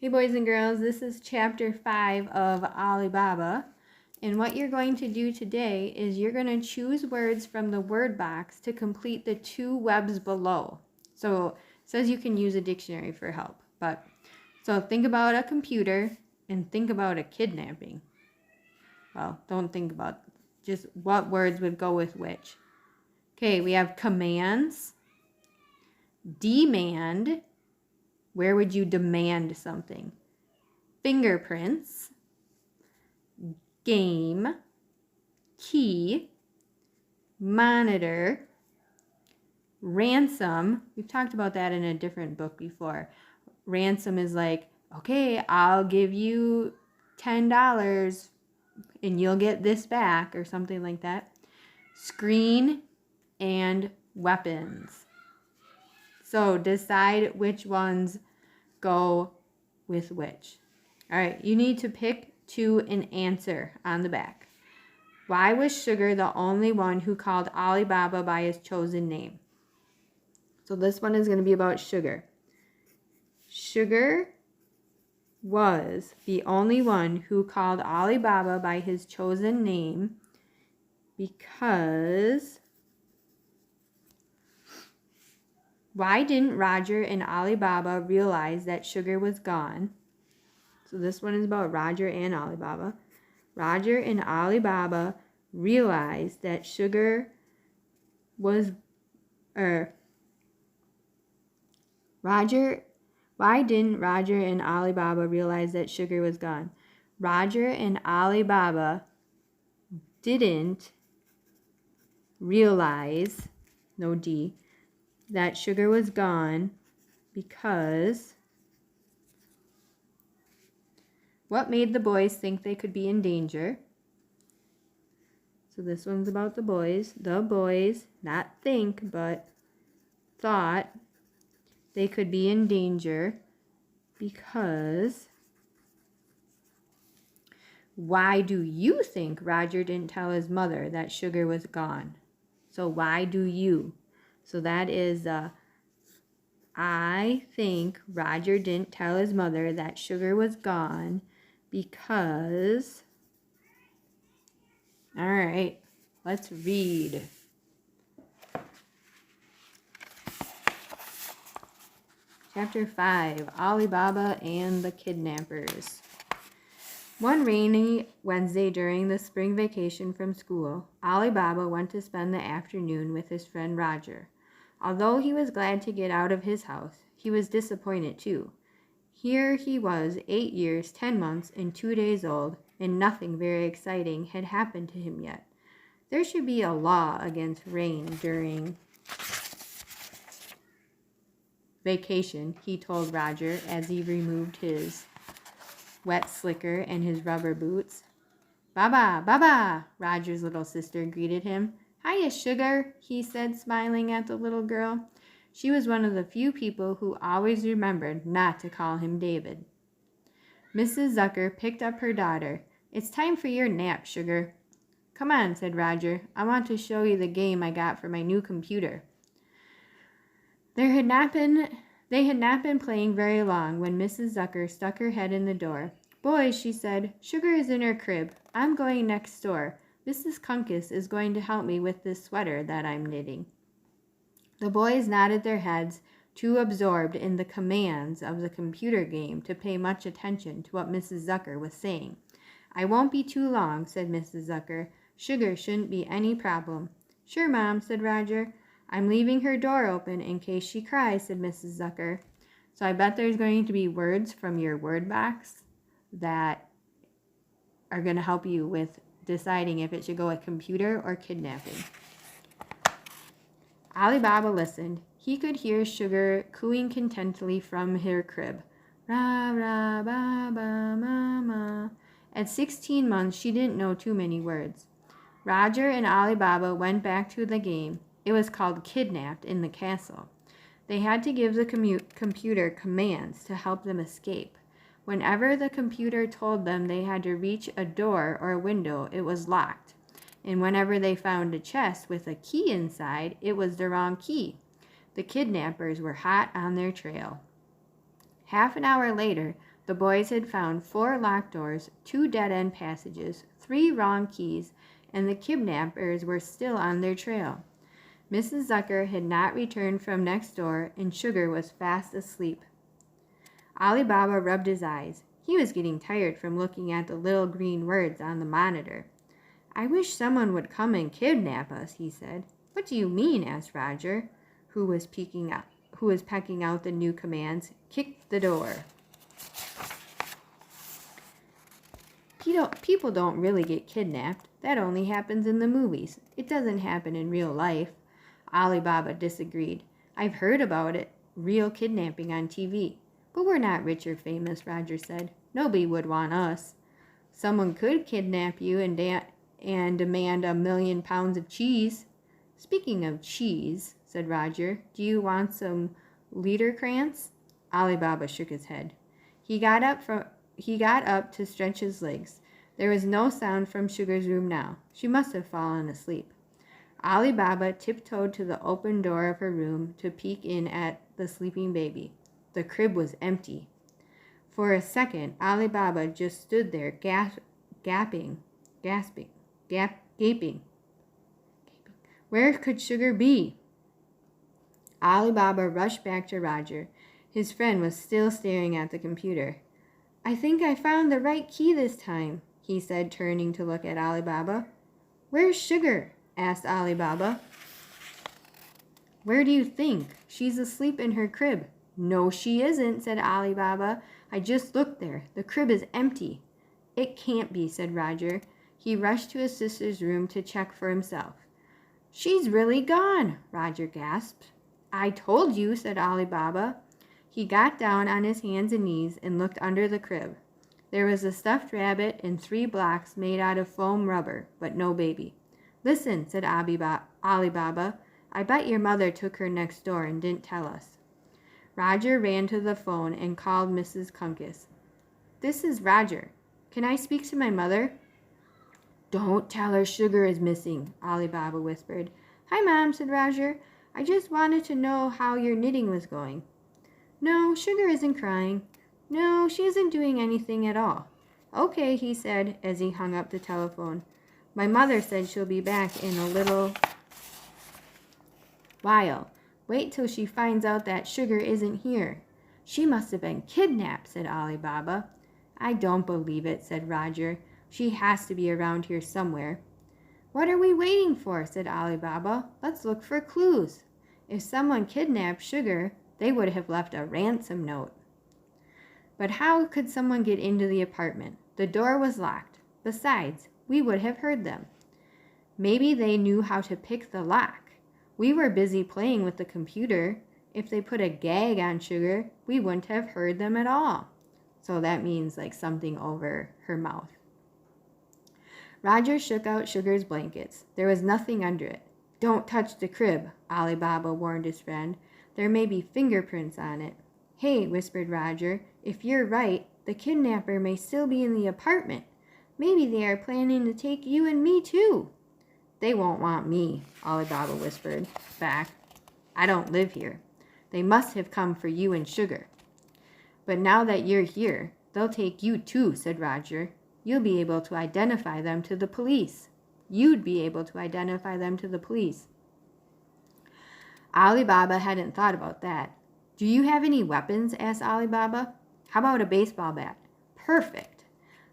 Hey boys and girls, this is chapter 5 of Ali Baba. And what you're going to do today is you're going to choose words from the word box to complete the 2 webs below. So it says you can use a dictionary for help. So think about a computer and think about a kidnapping. Well, don't think about just what words would go with which. Okay, we have commands, demand. Where would you demand something? Fingerprints, game, key, monitor, ransom. We've talked about that in a different book before. Ransom is like, okay, I'll give you $10 and you'll get this back, or something like that. Screen and weapons. So decide which ones go with which. All right, you need to pick 2 and answer on the back. Why was Sugar the only one who called Ali Baba by his chosen name? So this one is going to be about Sugar. Sugar was the only one who called Ali Baba by his chosen name because... Why didn't Roger and Ali Baba realize that Sugar was gone? So this one is about Roger and Ali Baba. Roger and Ali Baba realized that Sugar was... Why didn't Roger and Ali Baba realize that Sugar was gone? Roger and Ali Baba didn't realize, no D, that Sugar was gone because... What made the boys think they could be in danger? So this one's about the boys. The boys, not think, but thought they could be in danger because... Why do you think Roger didn't tell his mother that Sugar was gone? So why do you? So that is I think Roger didn't tell his mother that Sugar was gone because... All right, let's read. Chapter 5, Ali Baba and the Kidnappers. One rainy Wednesday during the spring vacation from school, Ali Baba went to spend the afternoon with his friend Roger. Although he was glad to get out of his house, he was disappointed too. Here he was, 8 years, 10 months, and 2 days old, and nothing very exciting had happened to him yet. There should be a law against rain during vacation, he told Roger as he removed his wet slicker and his rubber boots. Baba, Baba, Roger's little sister greeted him. Hiya, Sugar, he said, smiling at the little girl. She was one of the few people who always remembered not to call him David. Mrs. Zucker picked up her daughter. It's time for your nap, Sugar. Come on, said Roger. I want to show you the game I got for my new computer. They had not been playing very long when Mrs. Zucker stuck her head in the door. Boys, she said, Sugar is in her crib. I'm going next door. Mrs. Kunkus is going to help me with this sweater that I'm knitting. The boys nodded their heads, too absorbed in the commands of the computer game to pay much attention to what Mrs. Zucker was saying. I won't be too long, said Mrs. Zucker. Sugar shouldn't be any problem. Sure, Mom, said Roger. I'm leaving her door open in case she cries, said Mrs. Zucker. So I bet there's going to be words from your word box that are going to help you with deciding if it should go with computer or kidnapping. Ali Baba listened. He could hear Sugar cooing contentedly from her crib. Ra, ra, ba, ba, ma, ma. At 16 months, she didn't know too many words. Roger and Ali Baba went back to the game. It was called Kidnapped in the Castle. They had to give the computer commands to help them escape. Whenever the computer told them they had to reach a door or a window, it was locked. And whenever they found a chest with a key inside, it was the wrong key. The kidnappers were hot on their trail. Half an hour later, The boys had found 4 locked doors, 2 dead-end passages, 3 wrong keys, and the kidnappers were still on their trail. Mrs. Zucker had not returned from next door, and Sugar was fast asleep. Ali Baba rubbed his eyes. He was getting tired from looking at the little green words on the monitor. "I wish someone would come and kidnap us," he said. "What do you mean?" asked Roger, who was pecking out the new commands. "Kick the door." People don't really get kidnapped. That only happens in the movies. It doesn't happen in real life. Ali Baba disagreed. "I've heard about it, real kidnapping on TV. But we're not rich or famous," Roger said. "Nobody would want us." "Someone could kidnap you and demand 1,000,000 pounds of cheese." "Speaking of cheese," said Roger, "do you want some Liederkranz?" Ali Baba shook his head. He got up to stretch his legs. There was no sound from Sugar's room now. She must have fallen asleep. Ali Baba tiptoed to the open door of her room to peek in at the sleeping baby. The crib was empty. For a second, Ali Baba just stood there, gaping. Where could Sugar be? Ali Baba rushed back to Roger. His friend was still staring at the computer. "I think I found the right key this time," he said, turning to look at Ali Baba. "Where's Sugar?" asked Ali Baba. "Where do you think? She's asleep in her crib." "No, she isn't," said Ali Baba. "I just looked there. The crib is empty." "It can't be," said Roger. He rushed to his sister's room to check for himself. "She's really gone," Roger gasped. "I told you," said Ali Baba. He got down on his hands and knees and looked under the crib. There was a stuffed rabbit and 3 blocks made out of foam rubber, but no baby. "Listen," said Ali Baba. "I bet your mother took her next door and didn't tell us." Roger ran to the phone and called Mrs. Kunkus. "This is Roger. Can I speak to my mother?" "Don't tell her Sugar is missing," Ali Baba whispered. "Hi, Mom," said Roger. "I just wanted to know how your knitting was going." "No, Sugar isn't crying. No, she isn't doing anything at all." "Okay," he said as he hung up the telephone. "My mother said she'll be back in a little while. Wait till she finds out that Sugar isn't here." "She must have been kidnapped," said Ali Baba. "I don't believe it," said Roger. "She has to be around here somewhere." "What are we waiting for?" said Ali Baba. "Let's look for clues. If someone kidnapped Sugar, they would have left a ransom note." "But how could someone get into the apartment? The door was locked. Besides, we would have heard them." "Maybe they knew how to pick the lock. We were busy playing with the computer. If they put a gag on Sugar, we wouldn't have heard them at all." So that means like something over her mouth. Roger shook out Sugar's blankets. There was nothing under it. "Don't touch the crib," Ali Baba warned his friend. "There may be fingerprints on it." "Hey," whispered Roger, "if you're right, the kidnapper may still be in the apartment. Maybe they are planning to take you and me too." "They won't want me," Ali Baba whispered back. "I don't live here. They must have come for you and Sugar." "But now that you're here, they'll take you too," said Roger. "You'll be able to identify them to the police." "You'd be able to identify them to the police." Ali Baba hadn't thought about that. "Do you have any weapons?" asked Ali Baba. "How about a baseball bat?" "Perfect."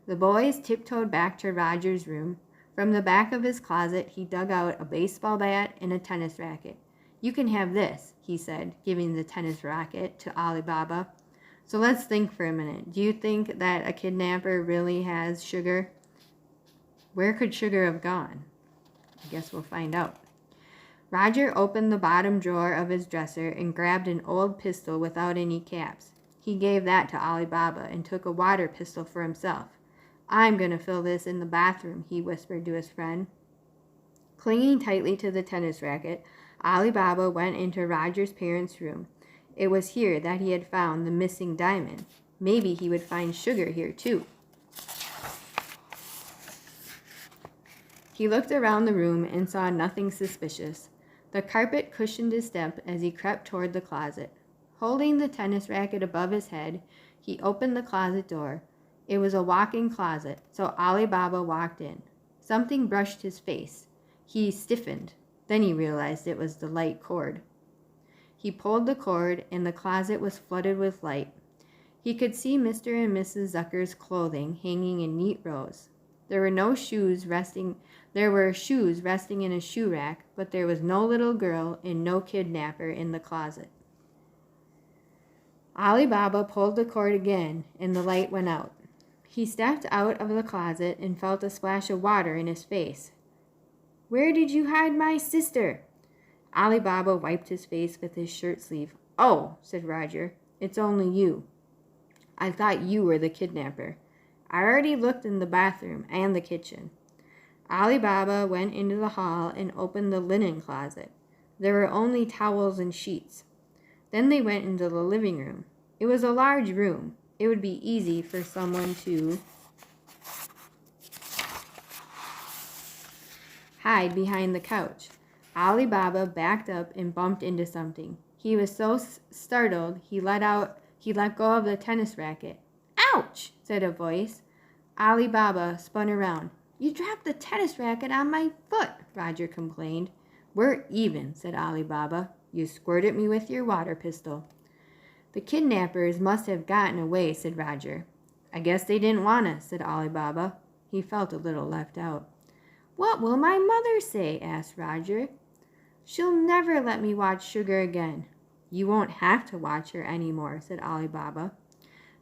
The boys tiptoed back to Roger's room. From the back of his closet, he dug out a baseball bat and a tennis racket. "You can have this," he said, giving the tennis racket to Ali Baba. "So let's think for a minute. Do you think that a kidnapper really has Sugar? Where could Sugar have gone? I guess we'll find out." Roger opened the bottom drawer of his dresser and grabbed an old pistol without any caps. He gave that to Ali Baba and took a water pistol for himself. "I'm going to fill this in the bathroom," he whispered to his friend. Clinging tightly to the tennis racket, Ali Baba went into Roger's parents' room. It was here that he had found the missing diamond. Maybe he would find Sugar here too. He looked around the room and saw nothing suspicious. The carpet cushioned his step as he crept toward the closet. Holding the tennis racket above his head, He opened the closet door. It was a walk-in closet, so Ali Baba walked in. Something brushed his face. He stiffened. Then he realized it was the light cord. He pulled the cord, and the closet was flooded with light. He could see Mr. and Mrs. Zucker's clothing hanging in neat rows. There were shoes resting in a shoe rack, but there was no little girl and no kidnapper in the closet. Ali Baba pulled the cord again, and the light went out. He stepped out of the closet and felt a splash of water in his face. "Where did you hide my sister?" Ali Baba wiped his face with his shirt sleeve. "Oh," said Roger, "it's only you. I thought you were the kidnapper. I already looked in the bathroom and the kitchen." Ali Baba went into the hall and opened the linen closet. There were only towels and sheets. Then they went into the living room. It was a large room. It would be easy for someone to hide behind the couch. Ali Baba backed up and bumped into something. He was so startled he let go of the tennis racket. "Ouch!" said a voice. Ali Baba spun around. "You dropped the tennis racket on my foot," Roger complained. "We're even," said Ali Baba. "You squirted me with your water pistol." "The kidnappers must have gotten away," said Roger. "I guess they didn't want us," said Ali Baba. He felt a little left out. "What will my mother say?" asked Roger. "She'll never let me watch Sugar again." "You won't have to watch her anymore," said Ali Baba.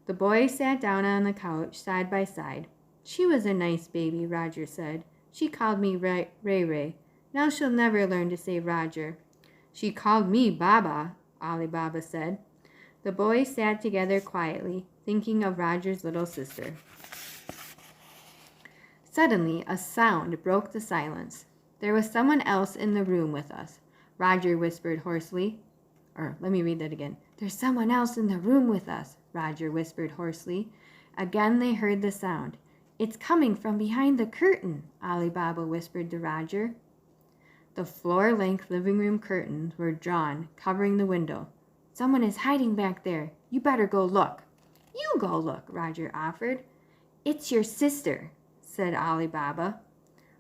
The boys sat down on the couch side by side. "She was a nice baby," Roger said. "She called me Ray Ray. Now she'll never learn to say Roger." "She called me Baba," Ali Baba said. The boys sat together quietly, thinking of Roger's little sister. Suddenly, a sound broke the silence. "There was someone else in the room with us," Roger whispered hoarsely. Let me read that again. "There's someone else in the room with us," Roger whispered hoarsely. Again they heard the sound. "It's coming from behind the curtain," Ali Baba whispered to Roger. The floor-length living room curtains were drawn, covering the window. "Someone is hiding back there. You better go look." "You go look," Roger offered. "It's your sister," said Ali Baba.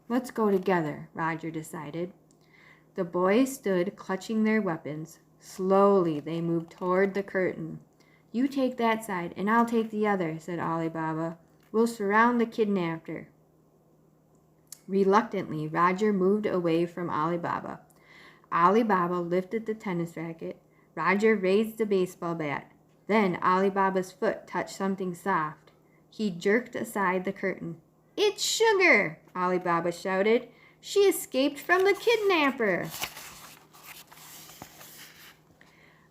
"Let's go together," Roger decided. The boys stood clutching their weapons. Slowly they moved toward the curtain. "You take that side and I'll take the other," said Ali Baba. "We'll surround the kidnapper." Reluctantly, Roger moved away from Ali Baba. Ali Baba lifted the tennis racket. Roger raised the baseball bat. Then Ali Baba's foot touched something soft. He jerked aside the curtain. "It's Sugar!" Ali Baba shouted. "She escaped from the kidnapper!"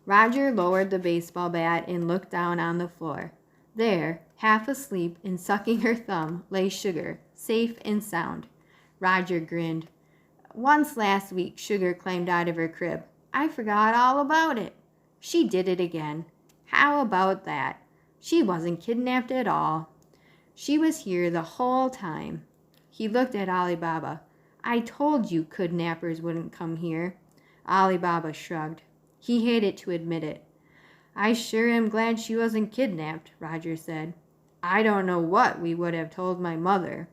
Roger lowered the baseball bat and looked down on the floor. There, half asleep and sucking her thumb, lay Sugar, safe and sound. Roger grinned. "Once last week, Sugar climbed out of her crib. I forgot all about it. She did it again. How about that? She wasn't kidnapped at all. She was here the whole time." He looked at Ali Baba. "I told you kidnappers wouldn't come here." Ali Baba shrugged. He hated to admit it. "I sure am glad she wasn't kidnapped," Roger said. "I don't know what we would have told my mother."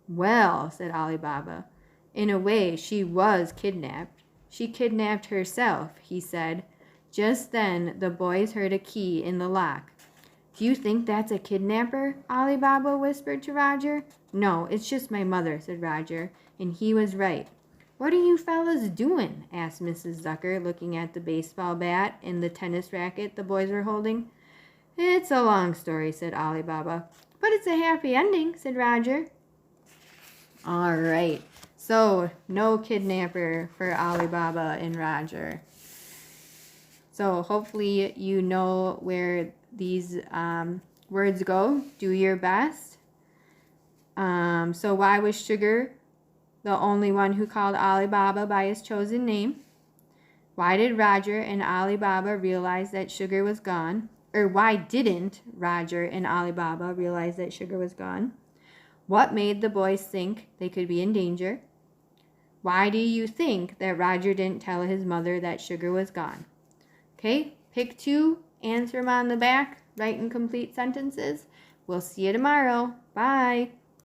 "Well," said Ali Baba, "in a way she was kidnapped. She kidnapped herself," he said. Just then the boys heard a key in the lock. "Do you think that's a kidnapper?" Ali Baba whispered to Roger. "No, it's just my mother," said Roger, and he was right. "What are you fellas doing?" asked Mrs. Zucker, looking at the baseball bat and the tennis racket the boys were holding. "It's a long story," said Ali Baba. "But it's a happy ending," said Roger. All right, so no kidnapper for Ali Baba and Roger. So hopefully you know where these words go. Do your best. So why was Sugar the only one who called Ali Baba by his chosen name? Why did Roger and Ali Baba realize that Sugar was gone? Or why didn't Roger and Ali Baba realize that Sugar was gone? What made the boys think they could be in danger? Why do you think that Roger didn't tell his mother that Sugar was gone? Okay, pick two, answer them on the back. write and complete sentences. We'll see you tomorrow. Bye.